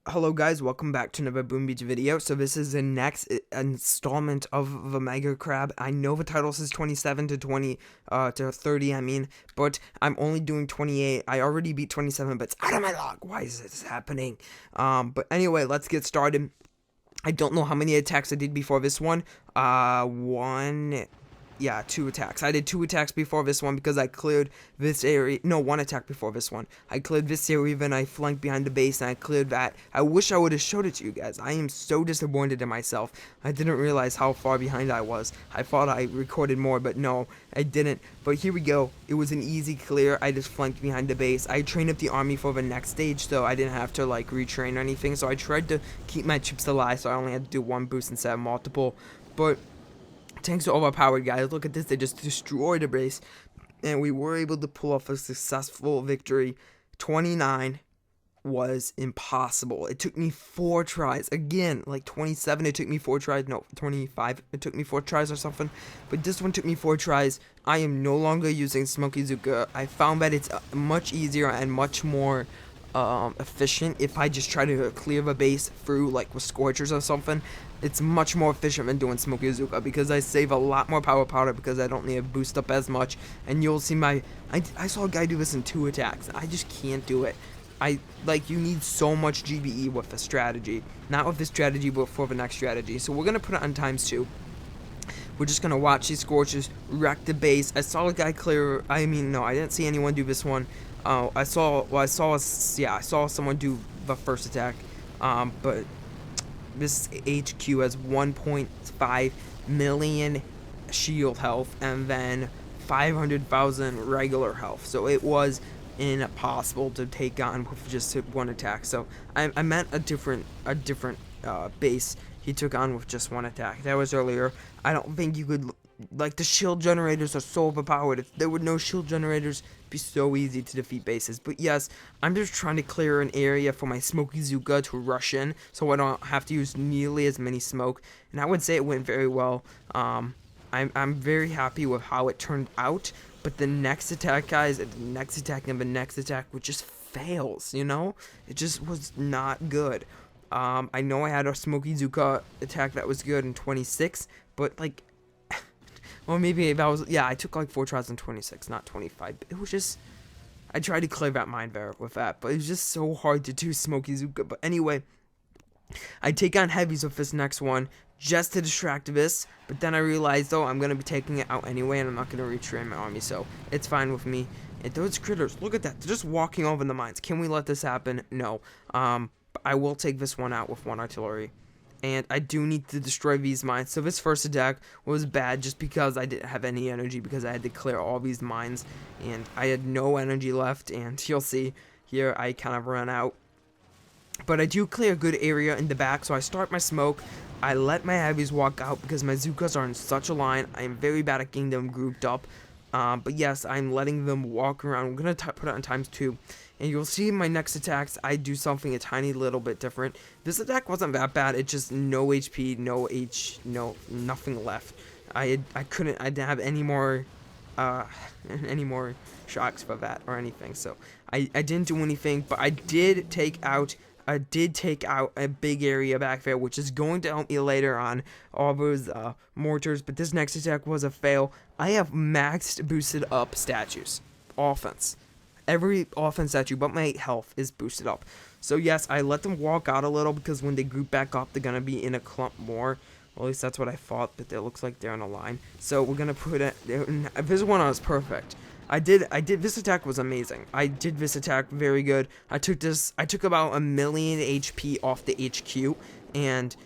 Hello guys, welcome back to another Boom Beach video. So this is the next installment of the Mega Crab. I know the title says 27 to 20 to 30, but I'm only doing 28. I already beat 27, but it's out of my log. Why is this happening? But anyway, let's get started. I don't know how many attacks I did before this one. Two attacks. I did 2 attacks before this one because I cleared this area. No, 1 attack before this one. I cleared this area, then I flanked behind the base, and I cleared that. I wish I would have showed it to you guys. I am so disappointed in myself. I didn't realize how far behind I was. I thought I recorded more, but no, I didn't. But here we go. It was an easy clear. I just flanked behind the base. I trained up the army for the next stage, so I didn't have to like retrain or anything. So I tried to keep my chips alive, so I only had to do 1 boost instead of multiple. But tanks are overpowered, guys. Look at this. They just destroyed a base. And we were able to pull off a successful victory. 29 was impossible. It took me 4 tries. Again, like 27, it took me 4 tries. No, 25, it took me 4 tries or something. But this one took me 4 tries. I am no longer using SmokyZuka. I found that it's much easier and much more efficient if I just try to clear the base through like with Scorchers or something. It's much more efficient than doing SmokyZuka because I save a lot more power powder because I don't need to boost up as much. And you'll see I saw a guy do this in 2 attacks. I just can't do it. You need so much GBE with the strategy. Not with this strategy, but for the next strategy. So we're gonna put it on × 2. We're just gonna watch these Scorchers wreck the base. I saw a guy clear. I didn't see anyone do this one. I saw someone do the first attack. But this HQ has 1.5 million shield health and then 500,000 regular health. So it was impossible to take on with just 1 attack. So I meant a different base he took on with just 1 attack. That was earlier. I don't think you could, like, the shield generators are so overpowered. If there were no shield generators, it'd be so easy to defeat bases. But yes, I'm just trying to clear an area for my SmokyZuka to rush in, so I don't have to use nearly as many smoke. And I would say it went very well. I'm very happy with how it turned out. But the next attack, guys, the next attack and the next attack would just fails, you know? It just was not good. I know I had a SmokyZuka attack that was good in 26, but like, well, maybe that was, I took like 4 tries in 26, not 25. It was just, I tried to clear that mind bear with that, but it was just so hard to do SmokyZuka. But anyway, I take on heavies with this next one just to distract this, but then I realized, though, I'm going to be taking it out anyway, and I'm not going to retrain my army, so it's fine with me. And those critters, look at that, they're just walking over the mines. Can we let this happen? No. I will take this one out with 1 artillery. And I do need to destroy these mines. So this first attack was bad just because I didn't have any energy because I had to clear all these mines. And I had no energy left. And you'll see here I kind of run out. But I do clear a good area in the back. So I start my smoke. I let my heavies walk out because my Zukas are in such a line. I am very bad at getting them grouped up. But yes, I'm letting them walk around. I'm going to put it on ×2. And you'll see in my next attacks, I do something a tiny little bit different. This attack wasn't that bad. It just no HP, nothing left. I didn't have any more shocks for that or anything. So I didn't do anything, but I did take out a big area back there, which is going to help me later on all those mortars. But this next attack was a fail. I have maxed boosted up statues. Offense. Every offense statue but my health is boosted up. So yes, I let them walk out a little because when they group back up, they're going to be in a clump more. Well, at least that's what I thought, but it looks like they're in a line. So we're going to put it, this one was perfect. This attack was amazing. I did this attack very good. I took about 1 million HP off the HQ, and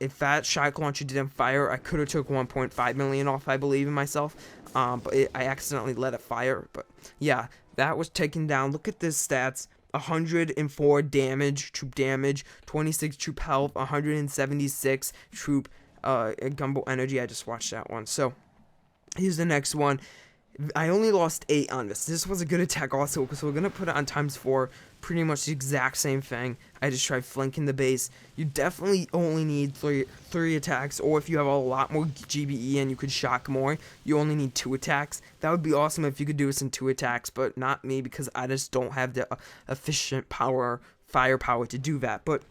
if that shock launcher didn't fire, I could have took 1.5 million off, I believe in myself. But I accidentally let it fire. But yeah, that was taken down. Look at this stats. 104 troop damage, 26 troop health, 176 troop gumbo energy. I just watched that one. So here's the next one. I only lost 8 on this. This was a good attack also, because we're going to put it on ×4. Pretty much the exact same thing. I just tried flanking the base. You definitely only need three attacks, or if you have a lot more GBE and you could shock more, you only need 2 attacks. That would be awesome if you could do this in 2 attacks, but not me, because I just don't have the efficient power firepower to do that. But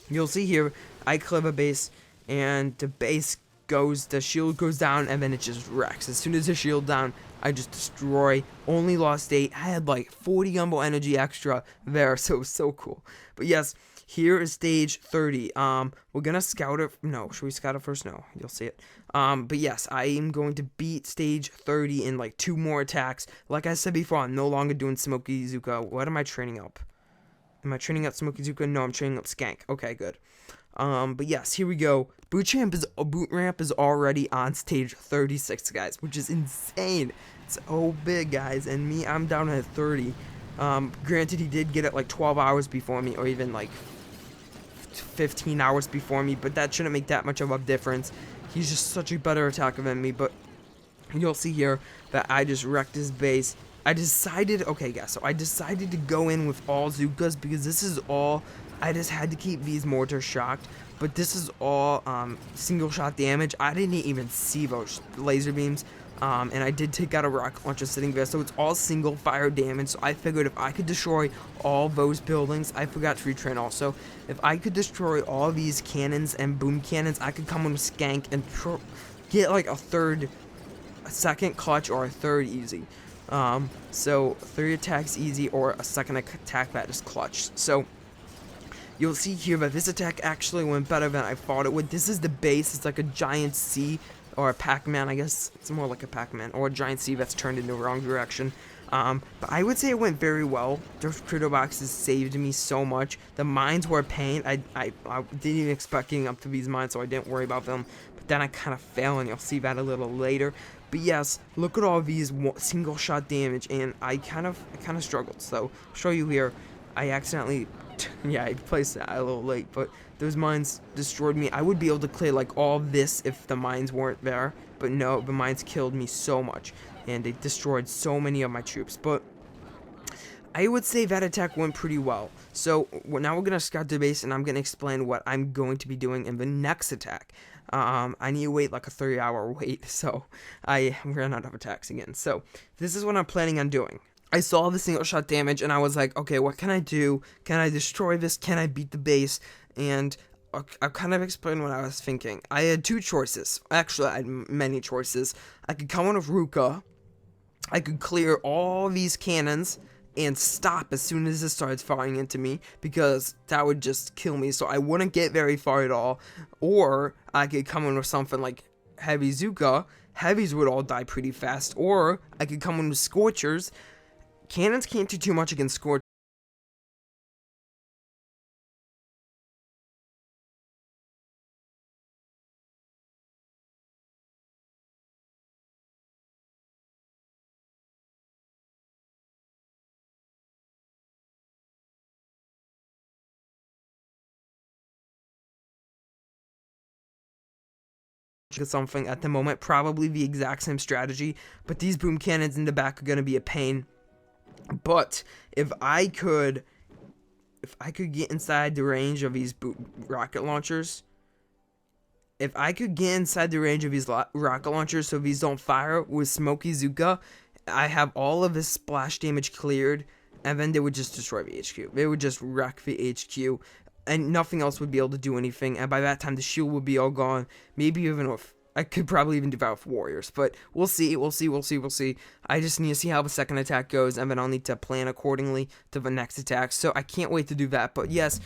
you'll see here, I clip a base, and the shield goes down, and then it just wrecks. As soon as the shield down, I just destroy. Only lost 8. I had like 40 Gumbo energy extra there, so it was so cool. But yes, here is stage 30. We're gonna scout it. No, should we scout it first? No, you'll see it. But yes, I am going to beat stage 30 in like 2 more attacks. Like I said before, I'm no longer doing Smoky Zuka. What am I training up? Am I training up Smoky Zuka? No, I'm training up Skank. Okay, good. But yes, here we go. Boot ramp is already on stage 36, guys, which is insane. It's so big, guys, and I'm down at 30. Granted, he did get it like 12 hours before me, or even like 15 hours before me, but that shouldn't make that much of a difference. He's just such a better attacker than me. But you'll see here that I just wrecked his base. Okay guys, so I decided to go in with all Zukas, because this is all, I just had to keep these mortars shocked, but this is all single shot damage. I didn't even see those laser beams, and I did take out a rocket launcher sitting there, so it's all single fire damage. So I figured if I could destroy all those buildings, I forgot to retrain also, if I could destroy all these cannons and boom cannons, I could come in with Skank and get like a second clutch or a third easy. So 3 attacks easy, or a second attack that is clutch. So you'll see here that this attack actually went better than I thought it would. This is the base. It's like a giant C, or a Pac-Man, I guess. It's more like a Pac-Man, or a giant C that's turned in the wrong direction. But I would say it went very well. Those critter boxes saved me so much. The mines were a pain. I didn't even expect getting up to these mines, so I didn't worry about them. But then I kind of fell, and you'll see that a little later. But yes, look at all these single shot damage, and I kind of struggled. So I'll show you here. I accidentally, yeah, I placed that a little late, but those mines destroyed me. I would be able to clear like all this if the mines weren't there, but no, the mines killed me so much, and they destroyed so many of my troops. But I would say that attack went pretty well. So now we're gonna scout the base, and I'm gonna explain what I'm going to be doing in the next attack. I need to wait like a 30-hour wait, so I ran out of attacks again. So this is what I'm planning on doing. I saw the single shot damage, and I was like, okay, what can I do? Can I destroy this? Can I beat the base? And I'll kind of explain what I was thinking. I had 2 choices. Actually, I had many choices. I could come in with Ruka. I could clear all these cannons and stop as soon as it starts firing into me, because that would just kill me, so I wouldn't get very far at all. Or I could come in with something like Heavy Zuka. Heavies would all die pretty fast. Or I could come in with Scorchers. Cannons can't do too much against Scorchers. Something at the moment, probably the exact same strategy, but these boom cannons in the back are going to be a pain. But if I could get inside the range of these rocket launchers, if I could get inside the range of these rocket launchers so these don't fire with Smoky Zuka, I have all of this splash damage cleared, and then they would just destroy the HQ. They would just wreck the HQ, and nothing else would be able to do anything, and by that time the shield would be all gone. Maybe even with, I could probably even do that with warriors, but we'll see. I just need to see how the second attack goes, and then I'll need to plan accordingly to the next attack, so I can't wait to do that. But yes,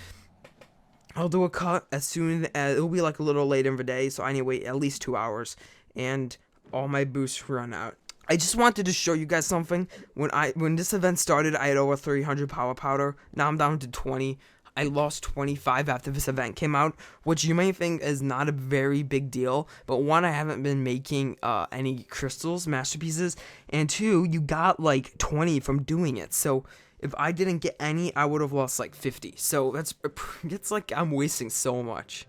I'll do a cut as soon as, it'll be like a little late in the day, so I need to wait at least 2 hours, and all my boosts run out. I just wanted to show you guys something. When this event started, I had over 300 power powder. Now I'm down to 20. I lost 25 after this event came out, which you may think is not a very big deal, but 1, I haven't been making any crystals, masterpieces, and 2, you got like 20 from doing it, so if I didn't get any, I would have lost like 50, so it's like I'm wasting so much.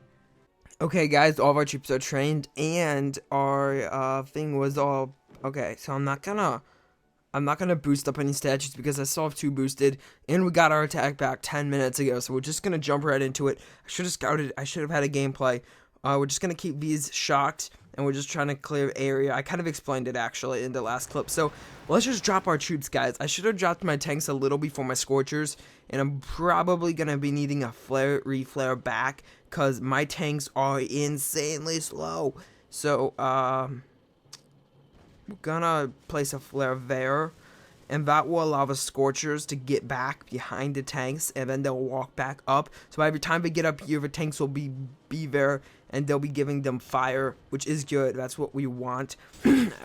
Okay guys, all of our troops are trained, and our thing was all, okay, so I'm not gonna boost up any statues because I still have 2 boosted, and we got our attack back 10 minutes ago, so we're just gonna jump right into it. I should have scouted, I should have had a gameplay. We're just gonna keep these shocked, and we're just trying to clear area. I kind of explained it actually in the last clip. So let's just drop our troops, guys. I should have dropped my tanks a little before my Scorchers, and I'm probably gonna be needing a flare back because my tanks are insanely slow. So we're gonna place a flare there, and that will allow the Scorchers to get back behind the tanks, and then they'll walk back up. So every time they get up here, the tanks will be there, and they'll be giving them fire, which is good. That's what we want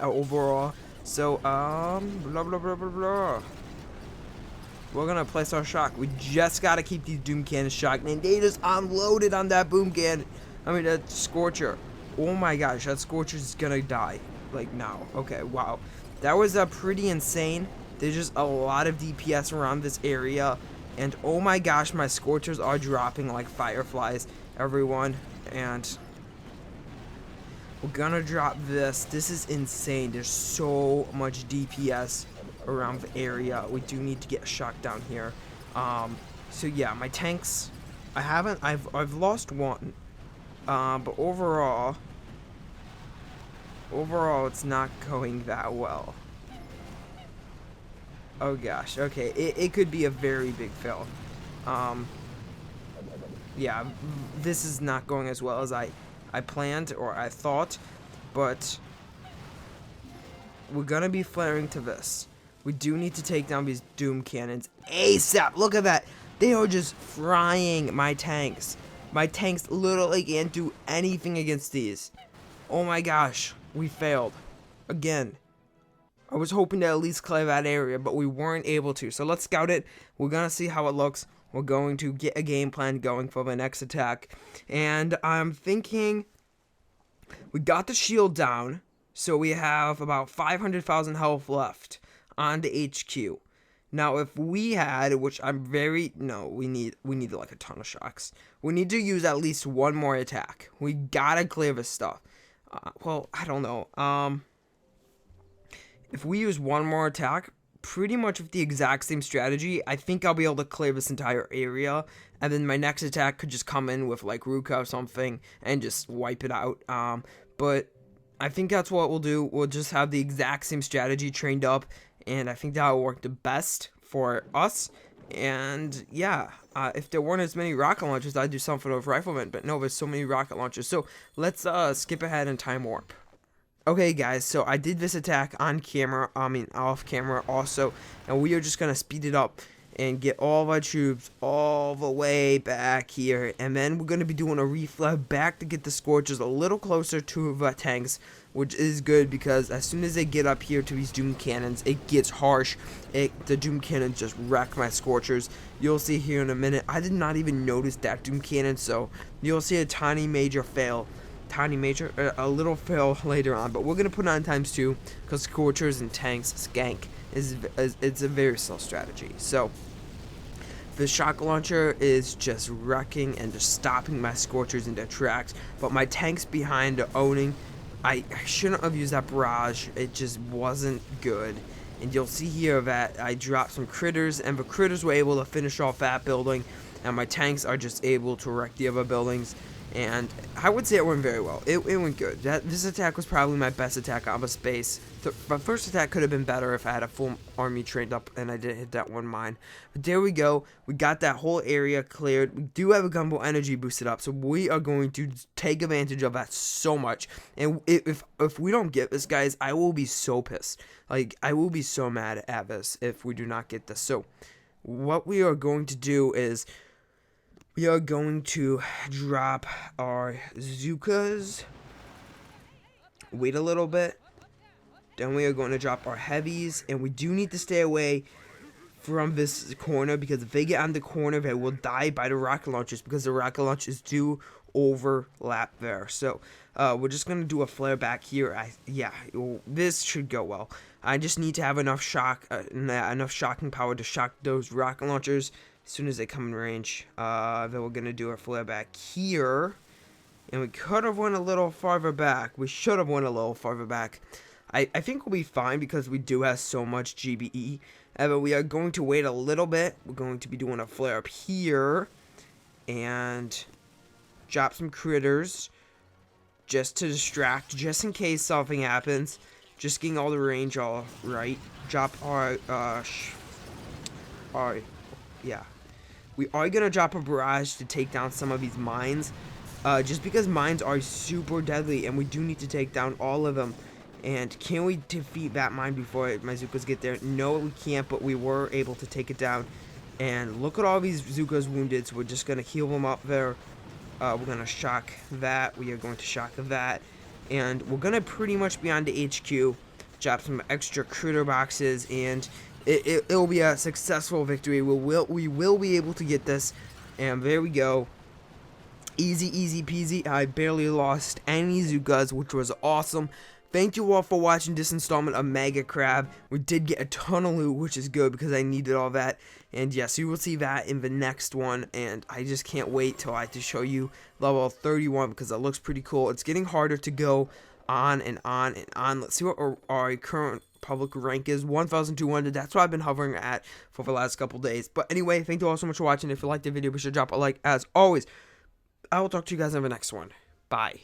overall. So blah blah blah blah blah. We're gonna place our shock. We just gotta keep these doom cannons shocked, man. They just unloaded on that boom cannon. I mean that Scorcher. Oh my gosh, that Scorcher is gonna die like now. Okay, wow, that was pretty insane. There's just a lot of DPS around this area, and oh my gosh, my Scorchers are dropping like fireflies, everyone. And we're gonna drop this. This is insane. There's so much DPS around the area. We do need to get a shot down here. So yeah, my tanks, I've lost one, but overall it's not going that well. Oh gosh, okay, it could be a very big fail. Yeah, this is not going as well as I planned or I thought, but we're gonna be flaring to this. We do need to take down these doom cannons ASAP. Look at that. They are just frying my tanks. My tanks literally can't do anything against these. Oh my gosh, we failed again. I was hoping to at least clear that area, but we weren't able to. So let's scout it. We're gonna see how it looks. We're going to get a game plan going for the next attack. And I'm thinking we got the shield down, so we have about 500,000 health left on the HQ. Now, if we had, which I'm very, no, we need like a ton of shocks. We need to use at least one more attack. We gotta clear this stuff. Well, I don't know. If we use one more attack, pretty much with the exact same strategy, I think I'll be able to clear this entire area, and then my next attack could just come in with like Ruka or something and just wipe it out. But I think that's what we'll do. We'll just have the exact same strategy trained up, and I think that will work the best for us. And yeah, if there weren't as many rocket launchers, I'd do something with riflemen, but no, there's so many rocket launchers. So let's skip ahead and time warp. Okay guys, so I did this attack on camera, off camera also, and we are just going to speed it up and get all of our troops all the way back here, and then we're going to be doing a reflab back to get the Scorchers a little closer to the tanks, which is good because as soon as they get up here to these doom cannons, it gets harsh. The doom cannons just wreck my Scorchers. You'll see here in a minute. I did not even notice that doom cannon, so you'll see a tiny major fail. A little fail later on, but we're gonna put on ×2 because Scorchers and tanks skank it's a very slow strategy. So the shock launcher is just wrecking and just stopping my Scorchers in their tracks, but my tanks behind are owning. I shouldn't have used that barrage. It just wasn't good. And you'll see here that I dropped some critters, and the critters were able to finish off that building, and my tanks are just able to wreck the other buildings. And I would say it went very well. It went good. This attack was probably my best attack on the space. My first attack could have been better if I had a full army trained up and I didn't hit that one mine. But there we go. We got that whole area cleared. We do have a gunboat energy boosted up, so we are going to take advantage of that so much. And if we don't get this, guys, I will be so pissed. Like, I will be so mad at this if we do not get this. So what we are going to do is we are going to drop our Zukas, wait a little bit, then we are going to drop our heavies, and we do need to stay away from this corner because if they get on the corner, they will die by the rocket launchers because the rocket launchers do overlap there. So we're just going to do a flare back here. This should go well. I just need to have enough enough shocking power to shock those rocket launchers as soon as they come in range. Then we're going to do a flare back here. And we could have went a little farther back. We should have went a little farther back. I think we'll be fine because we do have so much GBE. But we are going to wait a little bit. We're going to be doing a flare up here. And drop some critters. just to distract, just in case something happens. Just getting all the range all right. Drop our, yeah. We are going to drop a barrage to take down some of these mines. Just because mines are super deadly, and we do need to take down all of them. And can we defeat that mine before my Zukas get there? No, we can't, but we were able to take it down. And look at all these Zukas wounded, so we're just going to heal them up there. We're going to shock that. We are going to shock that. And we're going to pretty much be on to HQ. Drop some extra critter boxes, and it'll be a successful victory. We will be able to get this. And there we go. Easy peasy. I barely lost any Zukas, which was awesome. Thank you all for watching this installment of Mega Crab. We did get a ton of loot, which is good because I needed all that. And yes, you will see that in the next one. And I just can't wait till I to show you level 31 because it looks pretty cool. It's getting harder to go on and on and on. Let's see what our current public rank is. 1,200. That's what I've been hovering at for the last couple days. But anyway, thank you all so much for watching. If you liked the video, be sure to drop a like. As always, I will talk to you guys in the next one. Bye.